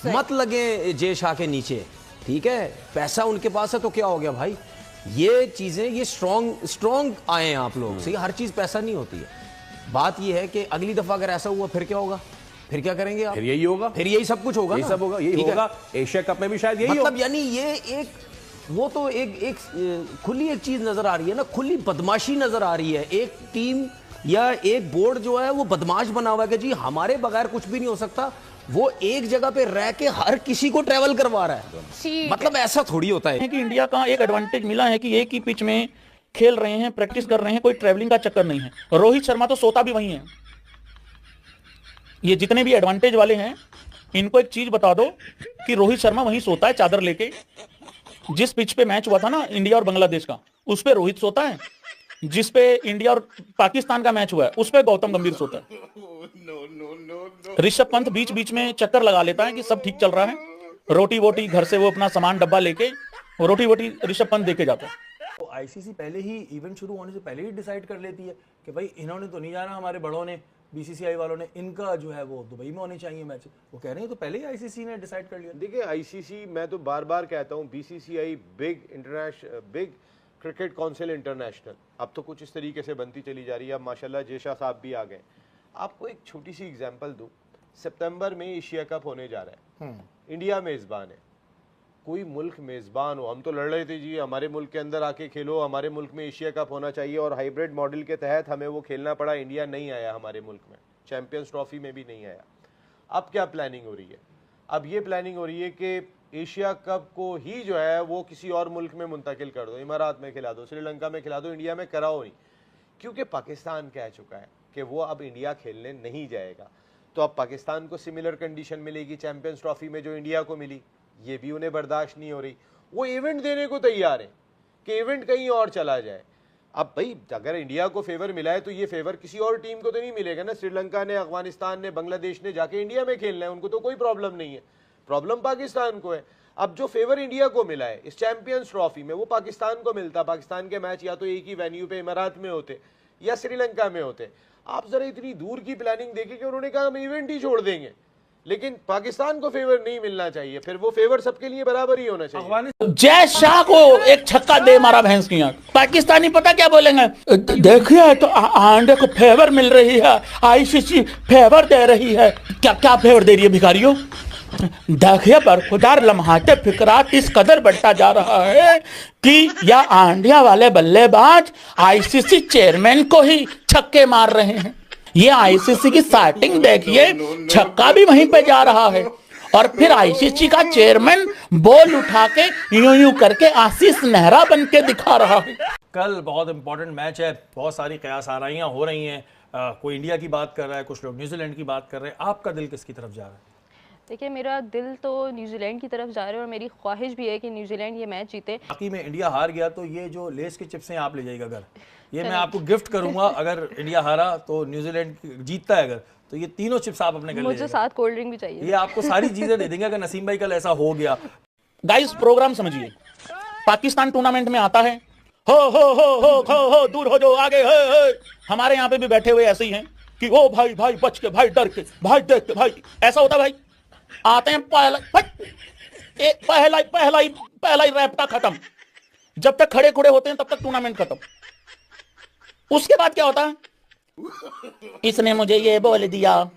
मत लगे जय शाह के नीचे, ठीक है। पैसा उनके पास है तो क्या हो गया भाई। ये चीजें, ये स्ट्रॉन्ग आए हैं आप लोग, सही। हर चीज पैसा नहीं होती है। बात ये है कि अगली दफा अगर ऐसा हुआ फिर क्या होगा, फिर क्या करेंगे आप? फिर यही होगा, फिर यही सब कुछ होगा, यही सब होगा, यही होगा। एशिया कप में भी शायद यही मतलब यानी ये एक, वो तो एक खुली एक चीज नजर आ रही है ना, खुली बदमाशी नजर आ रही है। एक टीम या एक बोर्ड जो है वो बदमाश बना हुआ है कि जी हमारे बगैर कुछ भी नहीं हो सकता। वो एक जगह पे रह के हर किसी को ट्रेवल करवा रहा है। मतलब ऐसा थोड़ी होता है कि इंडिया का एक एडवांटेज मिला है कि एक ही पिच में खेल रहे हैं, प्रैक्टिस कर रहे हैं, कोई ट्रैवलिंग का चक्कर नहीं है। रोहित शर्मा तो सोता भी वहीं है। ये जितने भी एडवांटेज वाले हैं इनको एक चीज बता दो कि रोहित शर्मा वहीं सोता है चादर लेके। जिस पिच पे मैच हुआ था ना इंडिया और बांग्लादेश का, उस पे रोहित सोता है। जिस पे इंडिया और पाकिस्तान का मैच हुआ है उस पे गौतम गंभीर सोता है। ऋषभ पंत बीच बीच में चक्कर लगा लेता है कि सब ठीक चल रहा है, रोटी वोटी घर से वो अपना सामान डब्बा लेके रोटी वोटी ऋषभ पंत देके जाता है। तो आईसीसी पहले ही इवेंट शुरू होने से पहले ही डिसाइड कर लेती है कि भाई इन्होंने तो नहीं जाना, हमारे बड़ों ने, बीसीसीआई वालों ने, इनका जो है वो दुबई में होने चाहिए मैच। वो कह रहे हैं तो पहले ही आईसीसी ने डिसाइड कर लिया। देखिए आईसीसी, मैं तो बार बार कहता हूँ, BCCI big cricket council international, अब तो कुछ इस तरीके से बनती चली जा रही है। अब माशाल्लाह जेशा साहब भी आ गए। आपको एक छोटी सी एग्जांपल दूं, सितंबर में एशिया कप होने जा रहा है, इंडिया मेजबान है। कोई मुल्क मेजबान हो, हम तो लड़ रहे थे जी हमारे मुल्क के अंदर आके खेलो, हमारे मुल्क में एशिया कप होना चाहिए, और हाइब्रिड मॉडल के तहत हमें वो खेलना पड़ा। इंडिया नहीं आया हमारे मुल्क में, चैंपियंस ट्रॉफी में भी नहीं आया। अब क्या प्लानिंग हो रही है? अब ये प्लानिंग हो रही है कि एशिया कप को ही जो है वो किसी और मुल्क में मुंतकिल कर दो, इमारात में खिला दो, श्रीलंका में खिला दो, इंडिया में कराओ नहीं। क्योंकि पाकिस्तान कह चुका है कि वो अब इंडिया खेलने नहीं जाएगा। तो अब पाकिस्तान को सिमिलर कंडीशन मिलेगी चैंपियंस ट्रॉफी में जो इंडिया को मिली, ये भी उन्हें बर्दाश्त नहीं हो रही। वो इवेंट देने को तैयार है कि इवेंट कहीं और चला जाए। अब भाई अगर इंडिया को फेवर मिला है तो ये फेवर किसी और टीम को तो नहीं मिलेगा ना। श्रीलंका ने, अफगानिस्तान ने, बांग्लादेश ने जाके इंडिया में खेलना है, उनको तो कोई प्रॉब्लम नहीं है। प्रॉब्लम पाकिस्तान को है। अब जो फेवर इंडिया को मिला है इस चैंपियंस ट्रॉफी में, वो पाकिस्तान को मिलता। पाकिस्तान के मैच या तो एक ही वेन्यू पे इमारात में होते या श्रीलंका में होते। आप जरा इतनी दूर की प्लानिंग देखिए कि उन्होंने कहा हम इवेंट ही छोड़ देंगे, लेकिन पाकिस्तान को फेवर नहीं मिलना चाहिए। फिर वो फेवर सबके लिए बराबर ही होना चाहिए। जय शाह को एक छक्का दे मारा भैंस की आंख। पाकिस्तानी पता क्या बोलेंगे? देखिए तो आंडे को फेवर मिल रही है, आईसीसी फेवर दे रही है। क्या क्या फेवर दे रही है भिखारियों? देखिए बरखुदार लम्हाते फिकरात इस कदर बढ़ता जा रहा है कि या आंडिया वाले बल्लेबाज आईसीसी चेयरमैन को ही छक्के मार रहे हैं। ये आईसीसी की सेटिंग देखिए, छक्का भी वहीं पे जा रहा है और फिर आईसीसी का चेयरमैन बॉल उठा के यूं यूं करके आशीष नेहरा बन के दिखा रहा है। कल बहुत इंपॉर्टेंट मैच है, बहुत सारी कयास आराइयां हो रही हैं। कोई इंडिया की बात कर रहा है, कुछ लोग न्यूजीलैंड की बात कर रहे हैं। आपका दिल किसकी तरफ जा रहा है? देखिए मेरा दिल तो न्यूजीलैंड की तरफ जा रहा है और मेरी ख्वाहिश भी है कि न्यूजीलैंड ये मैच जीते। बाकी में इंडिया हार गया तो ये जो लेस के चिप्स हैं आप ले जाइएगा घर, ये मैं आपको गिफ्ट करूंगा। अगर इंडिया हारा तो न्यूजीलैंड जीतता है अगर, तो ये तीनों चिप्स आप अपने घर ले मुझे जाइएगा। साथ कोल्ड ड्रिंक भी चाहिए। ये आपको सारी चीजें दे देंगे अगर नसीम भाई कल ऐसा हो गया। गाइस प्रोग्राम समझिए, पाकिस्तान टूर्नामेंट में आता है, हो दूर हो जाओ आगे, हमारे यहाँ पे भी बैठे हुए ऐसे ही हैं कि ओ भाई भाई बच के, भाई डर के, भाई देख के, भाई ऐसा होता भाई। आते हैं पहला ही रैप्टा खत्म। जब तक खड़े खड़े होते हैं तब तक टूर्नामेंट खत्म। उसके बाद क्या होता है? इसने मुझे ये बोल दिया,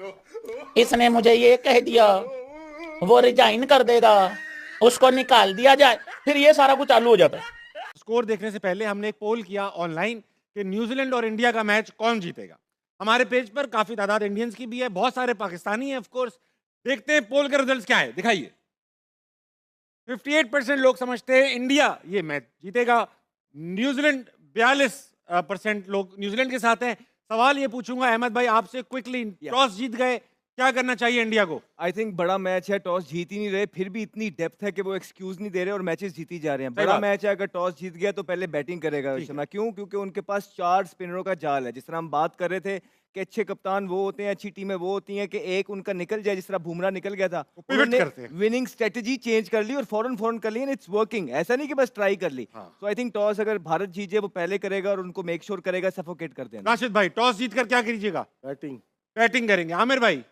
इसने मुझे ये कह दिया, वो रिजाइन कर देगा, उसको निकाल दिया जाए, फिर ये सारा कुछ चालू हो जाता है। स्कोर देखने से पहले हमने एक पोल किया ऑनलाइन कि न्यूजीलैंड और इंडिया का मैच कौन जीतेगा। हमारे पेज पर काफी तादाद इंडियंस की भी है, बहुत सारे पाकिस्तानी हैं ऑफ कोर्स। देखते हैं पोल के रिजल्ट्स क्या है, दिखाइए। 58% लोग समझते हैं इंडिया ये मैच जीतेगा, न्यूजीलैंड 42% लोग न्यूजीलैंड के साथ हैं। सवाल ये पूछूंगा अहमद भाई आपसे क्विकली, टॉस जीत गए, क्या करना चाहिए इंडिया को? आई थिंक बड़ा मैच है, टॉस जीत ही नहीं रहे, फिर भी इतनी डेप्थ है कि वो एक्सक्यूज नहीं दे रहे और मैचेस जीती जा रहे हैं। बड़ा मैच है, अगर टॉस जीत गया तो पहले बैटिंग करेगा शर्मा। क्यों? क्योंकि उनके पास 4 स्पिनरों का जाल है। जिस तरह हम बात कर रहे थे कि अच्छे कप्तान वो होते हैं, अच्छी टीमें वो होती हैं कि एक उनका निकल जाए, जिस तरह बुमराह निकल गया था, उन्होंने विनिंग स्ट्रेटजी चेंज कर ली और फौरन कर ली एंड इट्स वर्किंग। ऐसा नहीं कि बस ट्राई कर ली। तो आई थिंक टॉस अगर भारत जीत जाए वो पहले करेगा और उनको मेक श्योर करेगा सफोकेट कर देना। राशिद भाई टॉस जीत कर क्या कीजिएगा? बैटिंग बैटिंग करेंगे। आमिर भाई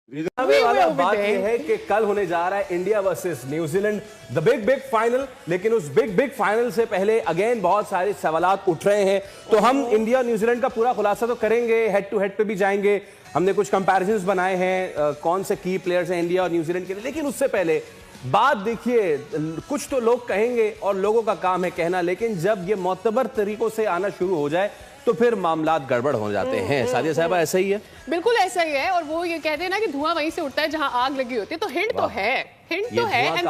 वाला बात यह है कि कल होने जा रहा है India versus New Zealand, the big final. लेकिन उस बिग फाइनल से पहले अगेन बहुत सारे सवालात उठ रहे हैं, तो हम इंडिया न्यूजीलैंड का पूरा खुलासा तो करेंगे, हेड टू हेड पे भी जाएंगे। हमने कुछ कंपैरिजंस बनाए हैं कौन से की प्लेयर्स हैं इंडिया और न्यूजीलैंड के लिए। लेकिन उससे पहले बात देखिए, कुछ तो लोग कहेंगे और लोगों का काम है कहना, लेकिन जब ये मोतबर तरीकों से आना शुरू हो जाए तो फिर मामलात गड़बड़ हो जाते हैं। सादिया साहबा ऐसा ही है, बिल्कुल ऐसा ही है। और वो ये कहते हैं ना कि धुआं वहीं से उठता है जहां आग लगी होती है, तो हिंट तो है, हिंट तो है। And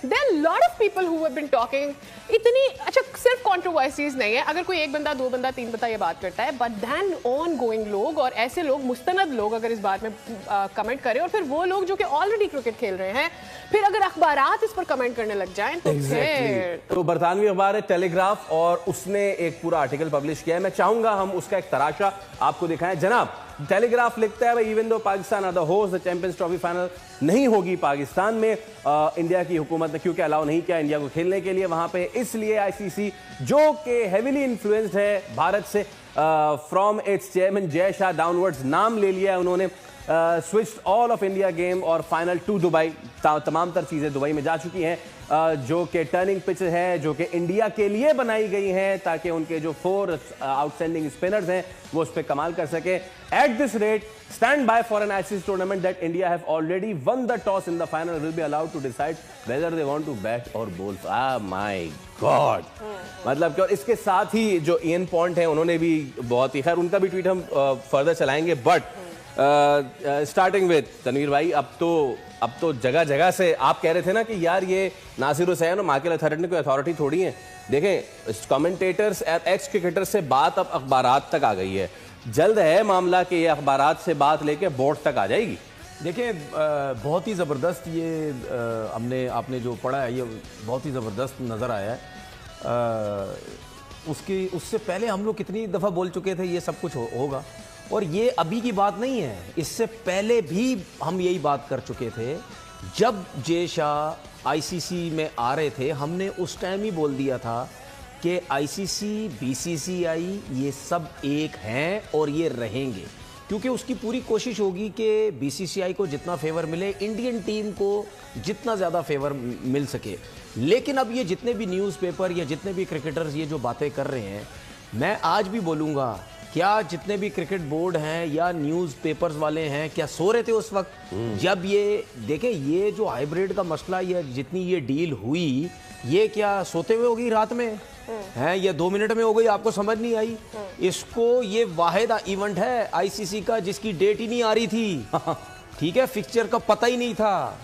there lot of people who have been talking इतनी, अच्छा सिर्फ कंट्रोवर्सीज नहीं है, अगर कोई एक बंदा, दो बंदा, तीन बंदा ये बात करता है, बट देन ऑन गोइंग लोग और ऐसे लोग, मुस्तनद लोग अगर इस बात में कमेंट करें, और फिर वो लोग जो कि ऑलरेडी क्रिकेट खेल रहे हैं, फिर अगर अखबारात इस पर कमेंट करने लग जाएं तो फिर तो बरतानवी अखबार है टेलीग्राफ, और उसने एक पूरा आर्टिकल पब्लिश किया है। मैं चाहूंगा हम उसका एक तराशा आपको दिखाएं। जनाब, टेलीग्राफ लिखता है, even though Pakistan are the host, the champions trophy final नहीं होगी पाकिस्तान में, इंडिया की हुकूमत ने क्योंकि अलाउ नहीं किया इंडिया को खेलने के लिए वहां पे, इसलिए आईसीसी जो कि हेवीली इन्फ्लुएंस्ड है भारत से, from its chairman Jay Shah downwards नाम ले लिया है उन्होंने, switched all of India game और फाइनल टू दुबई। तमाम तर चीज़ें दुबई में जा चुकी हैं, जो कि टर्निंग पिच है, जो कि इंडिया के लिए बनाई गई हैं ताकि उनके जो 4 आउटस्टैंडिंग स्पिनर्स हैं वो उस पर कमाल कर सके। At this rate, stand by for an ICC tournament that India have already won the toss in the final, will be allowed to decide whether they want to bat or bowl. Ah my God! मतलब कि, और इसके साथ ही जो Ian point है उन्होंने भी बहुत ही, खैर उनका भी ट्वीट हम फर्दर चलाएंगे, बट स्टार्टिंग विद तनवीर भाई, अब तो जगह जगह से आप कह रहे थे ना कि यार ये नासिर हुसैन और माइकल अथॉरिटी कोई अथॉरिटी थोड़ी है। देखें, कमेंटेटर्स, एक्स क्रिकेटर्स से बात अब अखबारात तक आ गई है, जल्द है मामला कि ये अखबारात से बात लेके बोर्ड तक आ जाएगी। देखिए, बहुत ही ज़बरदस्त ये आपने जो पढ़ा है ये बहुत ही ज़बरदस्त नज़र आया है। उससे पहले हम लोग कितनी दफ़ा बोल चुके थे ये सब कुछ होगा, और ये अभी की बात नहीं है, इससे पहले भी हम यही बात कर चुके थे। जब जय शाह आईसीसी में आ रहे थे, हमने उस टाइम ही बोल दिया था कि आईसीसी, बीसीसीआई ये सब एक हैं और ये रहेंगे, क्योंकि उसकी पूरी कोशिश होगी कि बीसीसीआई को जितना फेवर मिले, इंडियन टीम को जितना ज़्यादा फेवर मिल सके। लेकिन अब ये जितने भी न्यूज़पेपर या जितने भी क्रिकेटर्स ये जो बातें कर रहे हैं, मैं आज भी बोलूँगा, क्या जितने भी क्रिकेट बोर्ड हैं या न्यूज़पेपर्स वाले हैं, क्या सो रहे थे उस वक्त जब ये देखें, ये जो हाइब्रिड का मसला, ये जितनी ये डील हुई, ये क्या सोते हुए होगी रात में हैं, ये 2 मिनट में हो गई, आपको समझ नहीं आई? इसको ये वाहिद इवेंट है आईसीसी का जिसकी डेट ही नहीं आ रही थी, ठीक है, फिक्चर का पता ही नहीं था,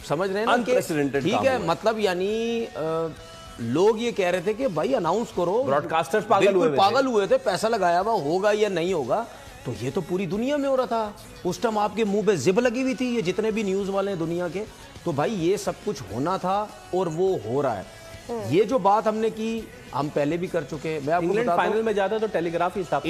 समझ रहे हैं ना? ठीक है, मतलब यानी लोग ये कह रहे थे कि भाई अनाउंस करो, ब्रॉडकास्टर्स पागल हुए थे, पैसा लगाया हुआ होगा या नहीं होगा, तो ये तो पूरी दुनिया में हो रहा था। उस टाइम आपके मुंह पे जिब लगी हुई थी, ये जितने भी न्यूज़ वाले हैं दुनिया के, तो भाई ये सब कुछ होना था और वो हो रहा है। ये जो बात हमने की, हम पहले भी कर चुके हैं। मैं आपको इंग्लैंड फाइनल में जाता तो टेलीग्राफ ही था।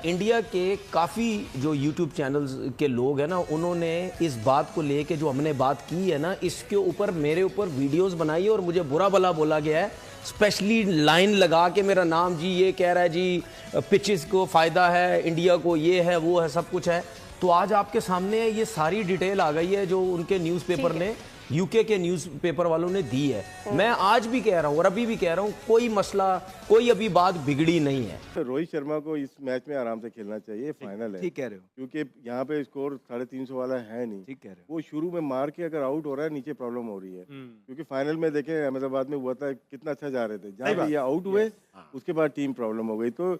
इंडिया के काफ़ी जो यूट्यूब चैनल्स के लोग हैं ना, उन्होंने इस बात को लेके जो हमने बात की है ना, इसके ऊपर मेरे ऊपर वीडियोस बनाई और मुझे बुरा भला बोला गया है, स्पेशली लाइन लगा के मेरा नाम जी ये कह रहा है जी पिचेस को फ़ायदा है, इंडिया को ये है वो है, सब कुछ है। तो आज आपके सामने ये सारी डिटेल आ गई है जो उनके न्यूज़पेपर ने, यूके के न्यूज़पेपर वालों ने दी है। मैं आज भी कह रहा हूँ और अभी भी कह रहा हूँ, कोई मसला, कोई अभी बात बिगड़ी नहीं है। तो रोहित शर्मा को इस मैच में आराम से खेलना चाहिए, फाइनल है। ठीक कह रहे हो, क्योंकि यहाँ पे स्कोर 350 वाला है नहीं। ठीक कह रहे हो। वो शुरू में मार के अगर आउट हो रहा है, नीचे प्रॉब्लम हो रही है। क्योंकि फाइनल में देखें अहमदाबाद में हुआ था, कितना अच्छा जा रहे थे, जहाँ पे ये आउट हुए उसके बाद टीम प्रॉब्लम हो गई। तो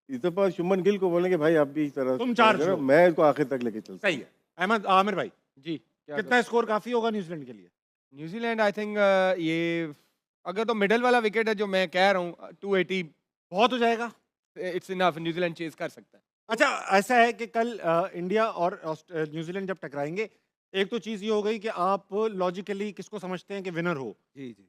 इस दफा शुभमन गिल को बोलेंगे भाई आप भी इस तरह तुम चार्ज हो, मैं इसको आखिर तक लेके चलता। सही है। अहमद आमिर भाई जी, कितना स्कोर काफी होगा न्यूजीलैंड के लिए? न्यूजीलैंड आई थिंक ये अगर तो मिडल वाला विकेट है जो मैं कह रहा हूँ 280 बहुत हो जाएगा, इट्स इनफ, न्यूजीलैंड चेज कर सकता है। अच्छा, ऐसा है कि कल इंडिया और न्यूजीलैंड जब टकराएंगे, एक तो चीज़ ये हो गई कि आप लॉजिकली किसको समझते हैं कि विनर हो, जी जी,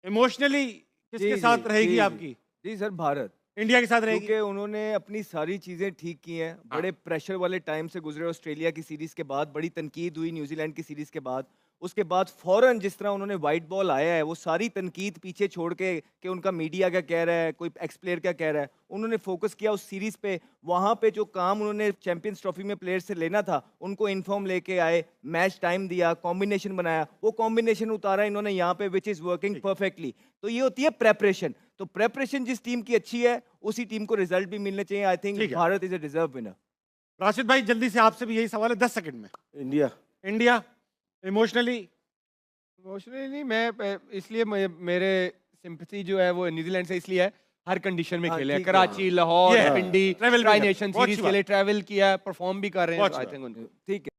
इमोशनली किसके साथ रहेगी आपकी? जी सर, भारत इंडिया के साथ रहेगी, क्योंकि उन्होंने अपनी सारी चीज़ें ठीक की हैं। बड़े प्रेशर वाले टाइम से गुजरे, ऑस्ट्रेलिया की सीरीज़ के बाद बड़ी तनकीद हुई, न्यूजीलैंड की सीरीज़ के बाद उसके बाद फौरन जिस तरह उन्होंने वाइट बॉल आया है, वो सारी तनकीद पीछे छोड़ के कि उनका मीडिया क्या कह रहा है, कोई एक्स प्लेयर क्या कह रहा है, उन्होंने फोकस किया उस सीरीज पे। वहाँ पे जो काम उन्होंने चैंपियंस ट्रॉफी में प्लेयर से लेना था, उनको इन्फॉर्म लेके आए, मैच टाइम दिया, कॉम्बिनेशन बनाया, वो कॉम्बिनेशन उतारा इन्होंने यहाँ पे, विच इज वर्किंग परफेक्टली। तो ये होती है प्रेपरेशन। तो प्रेपरेशन जिस टीम की अच्छी है, उसी टीम को रिजल्ट भी मिलने चाहिए। I think Bharat is a deserve winner. Rashid भाई जल्दी से आपसे भी यही सवाल है 10 सेकंड में। इंडिया इमोशनली नहीं, मैं इसलिए मेरे सिंपैथी जो है वो न्यूजीलैंड से इसलिए है, हर कंडीशन में खेले हैं, कराची, लाहौर, पिंडी, ट्राई नेशन सीरीज के लिए ट्रैवल किया, परफॉर्म भी कर रहे हैं। आई थिंक ठीक है।